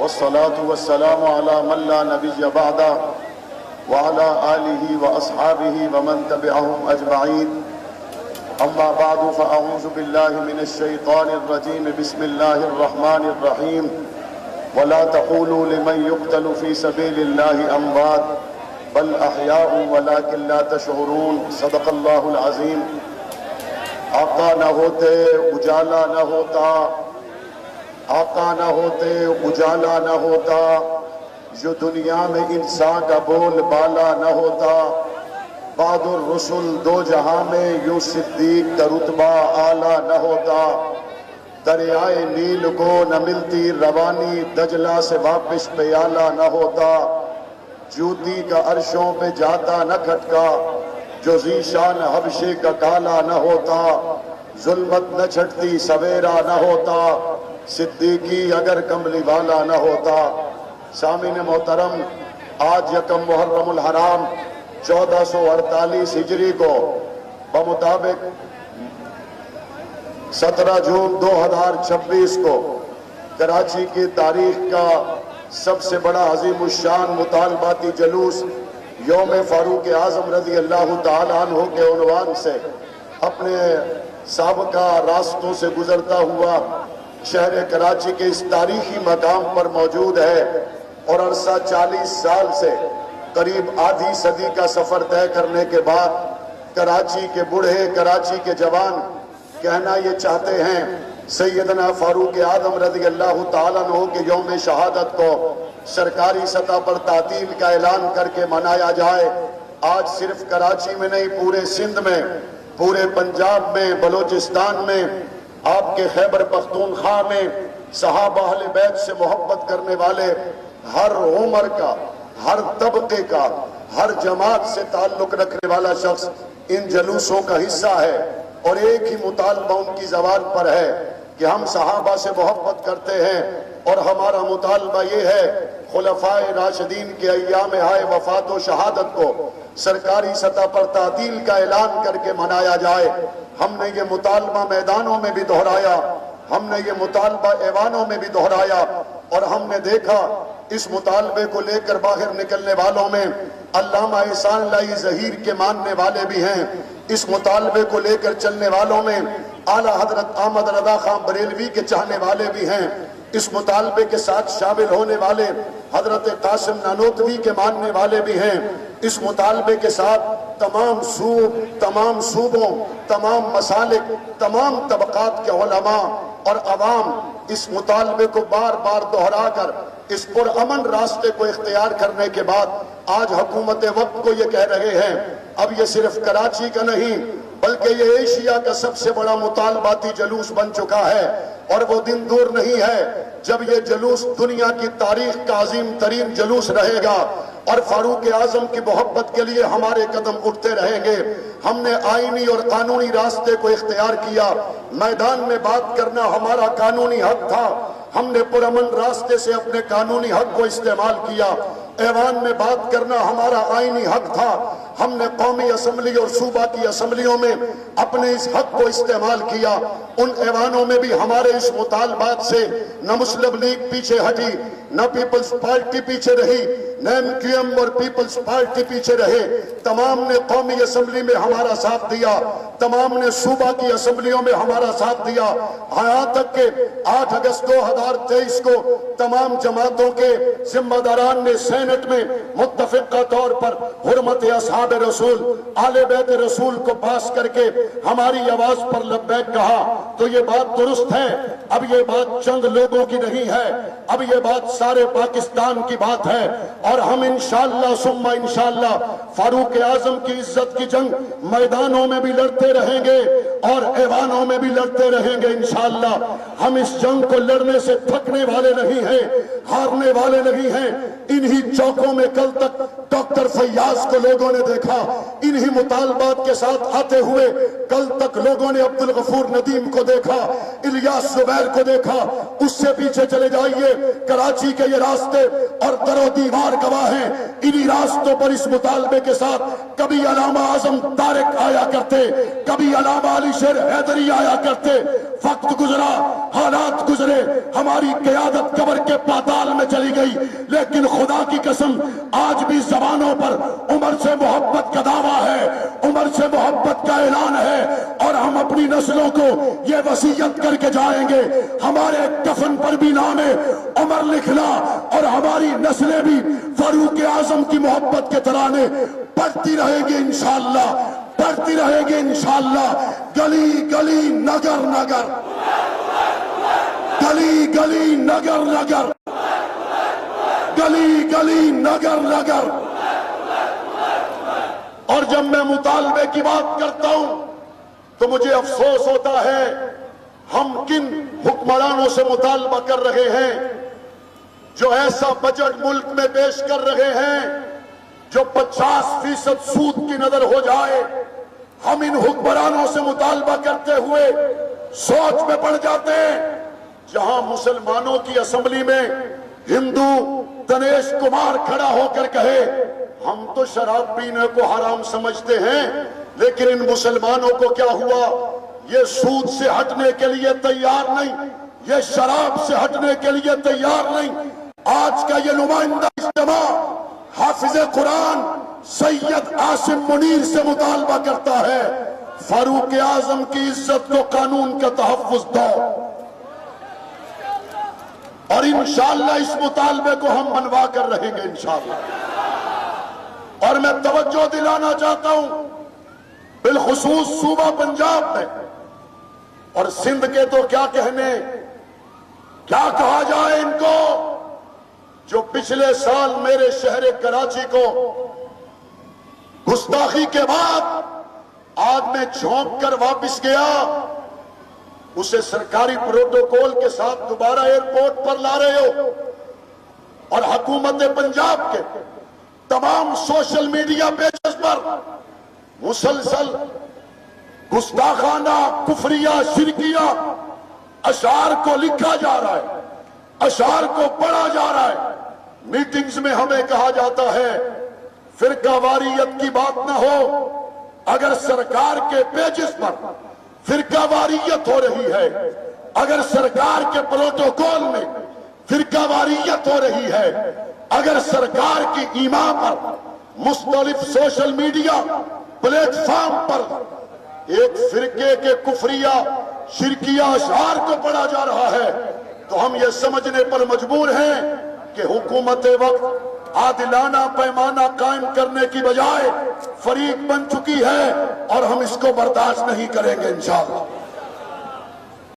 वस्सलातु वस्सलामु अला मन ला नबिय्य बअदा व अला आलिहि व अस्हाबिहि व मन तबिअहुम अजमईन। अम्मा बअदु फअऊज़ु बिल्लाहि मिनश शैतानिर रजीम। बिस्मिल्लाहिर रहमानिर रहीम। वला तक़ूलू लिमन युक़तलु फ़ी सबीलिल्लाहि अमवात बल अहयाउ वलाकिन ला तशऊरून। सदक़ल्लाहुल अज़ीम। आका न होते उजाला न होता, आका न होते उजाला न होता, जो दुनिया में इंसान का बोल बाला न होता। बहादुर रसूल दो जहां में यूं सिद्दीक का रुतबा आला न होता। दरियाए नील को न मिलती रवानी, दजला से वापिस प्याला न होता। जूती का अर्शों पे जाता न खटका, जो जीशान हबशे का काला न होता। जुल्मत न छटती सवेरा न होता, सिद्दीकी अगर कमली वाला न होता। सामीन मोहतरम, आज यकम मुहर्रमुल हराम 1448 हिजरी को बमुताबिक 17 जून 2026 को कराची की तारीख का सबसे बड़ा अजीमुशान मुतालबाती जलूस यौम फारूक आजम रज़ी अल्लाह तआला अन्हु के उन्वान से अपने साबका रास्तों से गुजरता हुआ शहर कराची के इस तारीखी मकाम पर मौजूद है और अरसा 40 साल से करीब आधी सदी का सफर तय करने के बाद कराची के बूढ़े, कराची के जवान कहना ये चाहते हैं सैयदना फारूक आदम रज़ी अल्लाह तआला अन्हु के यौम शहादत को सरकारी सतह पर तातील का ऐलान करके मनाया जाए। आज सिर्फ कराची में नहीं, पूरे सिंध में, पूरे पंजाब में, बलोचिस्तान में, आपके खैबर पख्तूनख्वा में सहाबा अहले बैत से मोहब्बत करने वाले हर उम्र का, हर तबके का, हर जमात से ताल्लुक रखने वाला शख्स इन जलूसों का हिस्सा है और एक ही मुतालबा उनकी ज़बान पर है कि हम सहाबा से मोहब्बत करते हैं और हमारा मुतालबा ये है खुलफाए राशिदीन के अय्याम हाय वफात व शहादत को सरकारी सतह पर तातील का ऐलान करके मनाया जाए। हमने ये मुतालबा मैदानों में भी दोहराया, हमने ये मुतालबा ऐवानों में भी दोहराया और हमने देखा इस मुतालबे को लेकर बाहर निकलने वालों में अल्लामा एहसान लाई ज़हीर के मानने वाले भी हैं। इस मुतालबे को लेकर चलने वालों में आला हजरत अहमद रज़ा खां बरेलवी के चाहने वाले भी हैं। इस मुतालबे के साथ शामिल होने वाले हजरत कासिम नानोतवी के मानने वाले भी हैं। इस मुतालबे के साथ तमाम सूबों, तमाम मसालिक, तमाम तबकात के उलमा और अवाम इस मुतालबे को बार बार दोहरा कर इस पुरअमन रास्ते को इख्तियार करने के बाद आज हुकूमत वक्त को ये कह रहे हैं अब ये सिर्फ कराची का नहीं बल्कि ये एशिया का सबसे बड़ा मुतालबाती जलूस बन चुका है और वो दिन दूर नहीं है जब ये जलूस दुनिया की तारीख का अजीम तरीन जलूस रहेगा और फारूक आजम की मोहब्बत के लिए हमारे कदम उठते रहेंगे। हमने आईनी और कानूनी रास्ते को इख्तियार किया। मैदान में बात करना हमारा कानूनी हक था, हमने पुरअमन रास्ते से अपने कानूनी हक को इस्तेमाल किया। ऐवान में बात करना हमारा आईनी हक था, हमने कौमी असम्बली और सूबा की असम्बलियों में अपने इस हक को इस्तेमाल किया। उन ऐवानों में भी हमारे इस मुतालबात से न मुस्लिम लीग पीछे हटी, न पीपल्स पार्टी पीछे रही, न एमक्यूएम और पीपल्स पार्टी पीछे रहे। तमाम ने कौमी असम्बली में हमारा साथ दिया, तमाम ने सूबा की असम्बलियों में हमारा साथ दिया। यहाँ तक के 8 अगस्त 2023 को तमाम जमातों के जिम्मेदारान ने सेनेट में मुत्तफिका तौर पर हुर्मत असहाब रसूल, आले बैत रसूल को पास करके हमारी आवाज पर लब्बैक कहा। तो ये बात दुरुस्त है। अब ये बात चंद लोगों की नहीं है, अब ये बात सारे पाकिस्तान की बात है और हम इंशाअल्लाह सुम्मा इंशाअल्लाह फारूक आजम की इज्जत की जंग मैदानों में भी लड़ते रहेंगे और ऐवानों में भी लड़ते रहेंगे इंशाअल्लाह। हम इस जंग को लड़ने से थकने वाले नहीं हैं, हारने वाले नहीं हैं। इन्हीं चौकों में कल तक डॉक्टर फैयाज को लोगों ने देखा, इन्हीं मुतालबात के साथ आते हुए कल तक लोगों ने अब्दुल गफूर नदीम को देखा, इलियास जुबैर को देखा। उससे पीछे चले जाइए, कराची के ये रास्ते और दरो दीवार गवाह हैं। इन्हीं रास्तों पर इस मुतालबे के साथ कभी अलामा आजम तारिक आया करते, कभी अलामा अली मौलवी शेर हैदरी आया करते, वक्त गुजरा, हालात गुजरे, हमारी क़यादत कब्र के पाताल में चली गई, लेकिन खुदा की कसम आज भी जबानों पर उमर से मोहब्बत का दावा है, उमर से मोहब्बत का ऐलान है। और हम अपनी नस्लों को ये वसीयत करके जाएंगे, हमारे कफन पर भी नामे उमर लिखना और हमारी नस्लें भी फारूक आजम की मोहब्बत के तराने पढ़ती रहेंगे इंशाअल्लाह, पढ़ती रहेंगे इंशाअल्लाह। गली गली नगर नगर, गली गली नगर नगर, गली गली नगर नगर। और जब मैं मुतालबे की बात करता हूं तो मुझे अफसोस होता है हम किन हुक्मरानों से मुतालबा कर रहे हैं जो ऐसा बजट मुल्क में पेश कर रहे हैं जो 50% सूद की नजर हो जाए। हम इन हुक्मरानों से मुतालबा करते हुए सोच में पड़ जाते हैं, जहां मुसलमानों की असेंबली में हिंदू दिनेश कुमार खड़ा होकर कहे हम तो शराब पीने को हराम समझते हैं, लेकिन इन मुसलमानों को क्या हुआ, ये सूद से हटने के लिए तैयार नहीं, ये शराब से हटने के लिए तैयार नहीं। आज का ये नुमाइंदा इज्तिमा हाफिज कुरान सैयद आसिम मुनीर से मुतालबा करता है, फारूक आजम की इज्जत को कानून का तहफ्फुज दो। और इंशाअल्लाह इस मुतालबे को हम मनवा कर रहेंगे इंशाअल्लाह। और मैं तवज्जो दिलाना चाहता हूं बिलखुसूस सूबा पंजाब में और सिंध के तो क्या कहने, क्या कहा जाए इनको, जो पिछले साल मेरे शहर कराची को गुस्ताखी के बाद आज मैं झोंक कर वापस गया, उसे सरकारी प्रोटोकॉल के साथ दोबारा एयरपोर्ट पर ला रहे हो और हुकूमत पंजाब के तमाम सोशल मीडिया पेजेस पर मुसलसल गुस्ताखाना, कुफरिया, शिरकिया अशार को लिखा जा रहा है, अशार को पढ़ा जा रहा है। मीटिंग्स में हमें कहा जाता है फिरकावारियत की बात ना हो, अगर सरकार के पेजेस पर फिरकावारियत हो रही है, अगर सरकार के प्रोटोकॉल में फिरकावारियत हो रही है, अगर सरकार की ईमा पर मुख्तलिफ सोशल मीडिया प्लेटफॉर्म पर एक फिरके के कुफरिया शिरकिया अशआर को पढ़ा जा रहा है, तो हम ये समझने पर मजबूर हैं कि हुकूमत वक्त आदिलाना पैमाना कायम करने की बजाय फरीक बन चुकी है और हम इसको बर्दाश्त नहीं करेंगे इंशाअल्लाह।